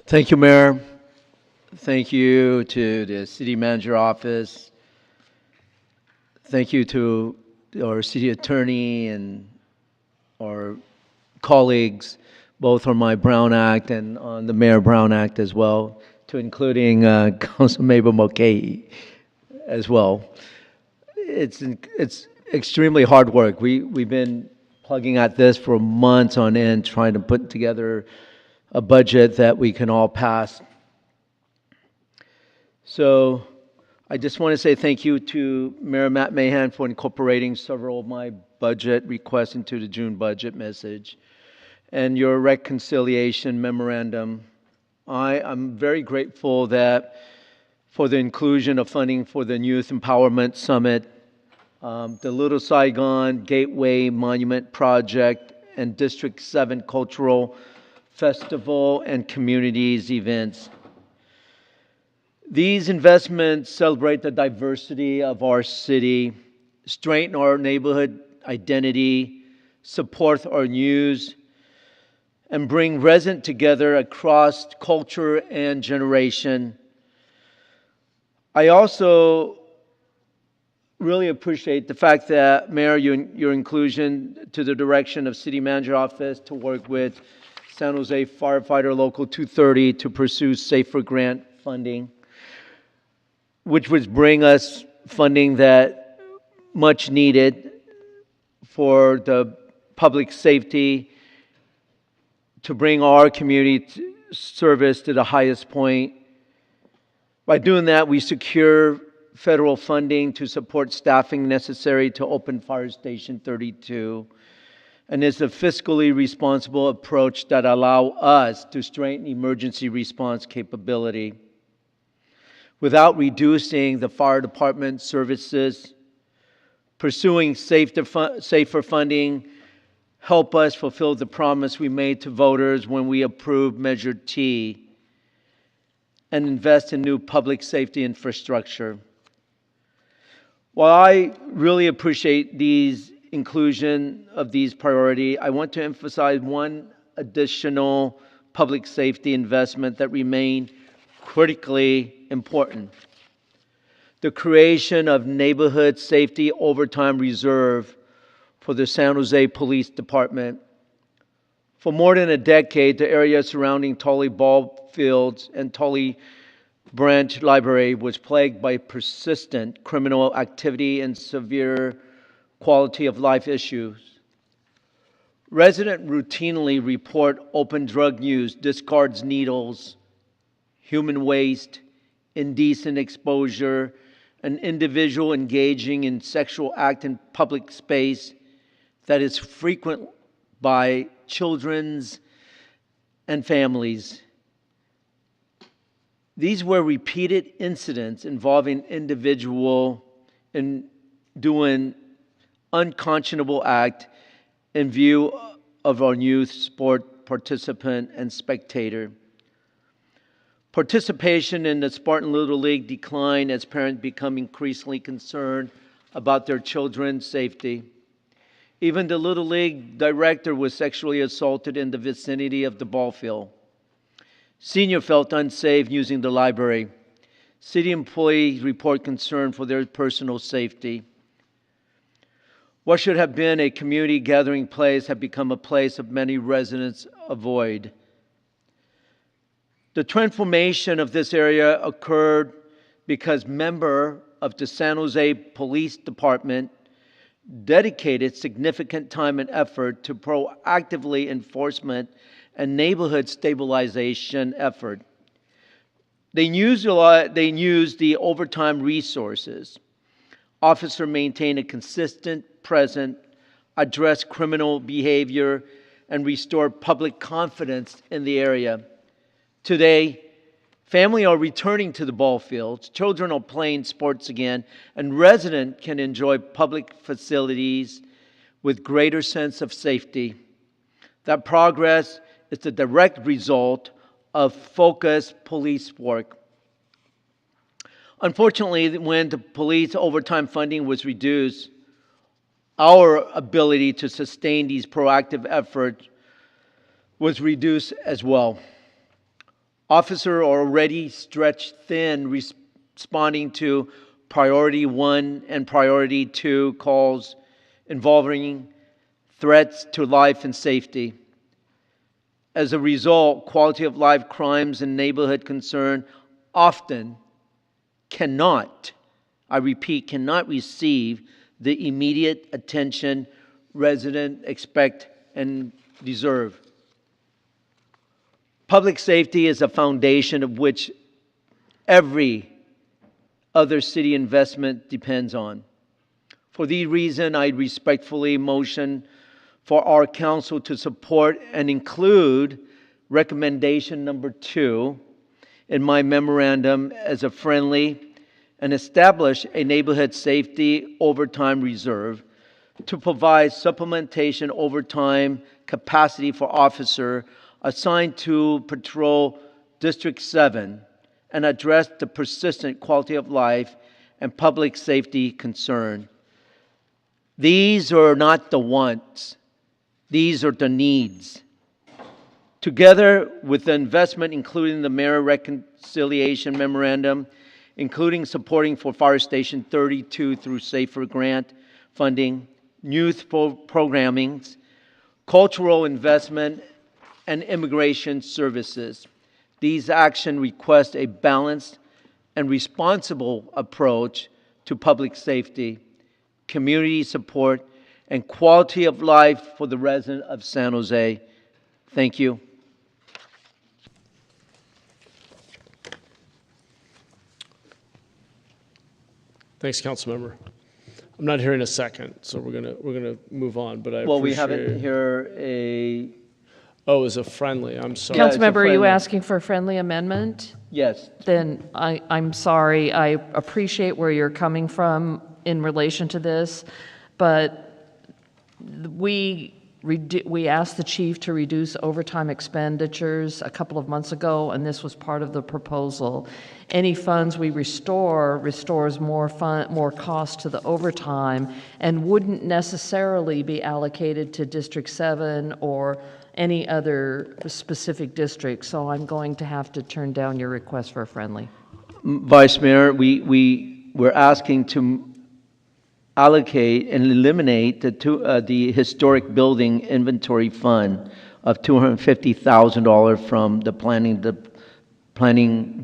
Thank you, Mayor. Thank you to the City Manager Office. Thank you to our City Attorney and our colleagues, both on my Brown Act and on the Mayor Brown Act as well, to including Councilmember Mulcahy as well. It's extremely hard work. We've been plugging at this for months on end, trying to put together a budget that we can all pass. So I just want to say thank you to Mayor Matt Mahan for incorporating several of my budget requests into the June budget message and your reconciliation memorandum. I'm very grateful that for the inclusion of funding for the Youth Empowerment Summit, the Little Saigon Gateway Monument Project, and District 7 Cultural Festival and Communities events. These investments celebrate the diversity of our city, strengthen our neighborhood identity, support our news, and bring residents together across culture and generation. I also really appreciate the fact that, Mayor, your inclusion to the direction of City Manager Office to work with San Jose Firefighter Local 230 to pursue safer grant funding, which would bring us funding that much needed for the public safety, to bring our community service to the highest point. By doing that, we secure federal funding to support staffing necessary to open Fire Station 32. And it's a fiscally responsible approach that allows us to strengthen emergency response capability without reducing the fire department services. Pursuing safer funding help us fulfill the promise we made to voters when we approved Measure T and invest in new public safety infrastructure. While I really appreciate these inclusion of these priorities, I want to emphasize one additional public safety investment that remains critically important: the creation of Neighborhood Safety Overtime Reserve for the San Jose Police Department. For more than a decade, the area surrounding Tully Ball Fields and Tully Branch Library was plagued by persistent criminal activity and severe quality of life issues. Residents routinely report open drug use, discards needles, human waste, indecent exposure, an individual engaging in sexual act in public space that is frequent by children and families. These were repeated incidents involving individual in doing unconscionable act in view of our youth sport participant and spectator. Participation in the Spartan Little League declined as parents become increasingly concerned about their children's safety. Even the Little League director was sexually assaulted in the vicinity of the ball field. Senior felt unsafe using the library. City employees report concern for their personal safety. What should have been a community gathering place has become a place of many residents avoid. The transformation of this area occurred because members of the San Jose Police Department dedicated significant time and effort to proactively enforcement and neighborhood stabilization effort. They used the overtime resources. Officers maintain a consistent presence, address criminal behavior, and restore public confidence in the area. Today, families are returning to the ball fields, children are playing sports again, and residents can enjoy public facilities with greater sense of safety. That progress is the direct result of focused police work. Unfortunately, when the police overtime funding was reduced, our ability to sustain these proactive efforts was reduced as well. Officers are already stretched thin responding to Priority 1 and Priority 2 calls involving threats to life and safety. As a result, quality of life crimes and neighborhood concern often cannot, I repeat, cannot receive the immediate attention residents expect and deserve. Public safety is a foundation of which every other city investment depends on. For these reasons, I respectfully motion for our council to support and include recommendation number 2 in my memorandum as a friendly and establish a neighborhood safety overtime reserve to provide supplementation overtime capacity for officer assigned to patrol District 7 and address the persistent quality of life and public safety concern. These are not the wants. These are the needs. Together with the investment, including the Mayor Reconciliation Memorandum, including supporting for Fire Station 32 through SAFER grant funding, youth programming, cultural investment, and immigration services. These actions request a balanced and responsible approach to public safety, community support, and quality of life for the residents of San Jose. Thank you. Thanks, Councilmember. I'm not hearing a second, so we're gonna move on. But Well, we haven't here a. Oh, is a friendly. I'm sorry. Yeah, it's a Councilmember, are you friendly. asking for a friendly amendment? Yes. Then I'm sorry. I appreciate where you're coming from in relation to this, but we asked the chief to reduce overtime expenditures a couple of months ago, and this was part of the proposal. Any funds we restores more cost to the overtime and wouldn't necessarily be allocated to District 7 or any other specific district. So I'm going to have to turn down your request for a friendly. Vice Mayor, we're asking to allocate and eliminate the historic building inventory fund of $250,000 from the planning,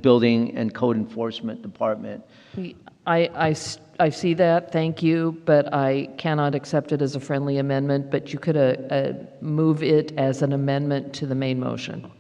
building, and code enforcement department. I see that, thank you, but I cannot accept it as a friendly amendment, but you could move it as an amendment to the main motion.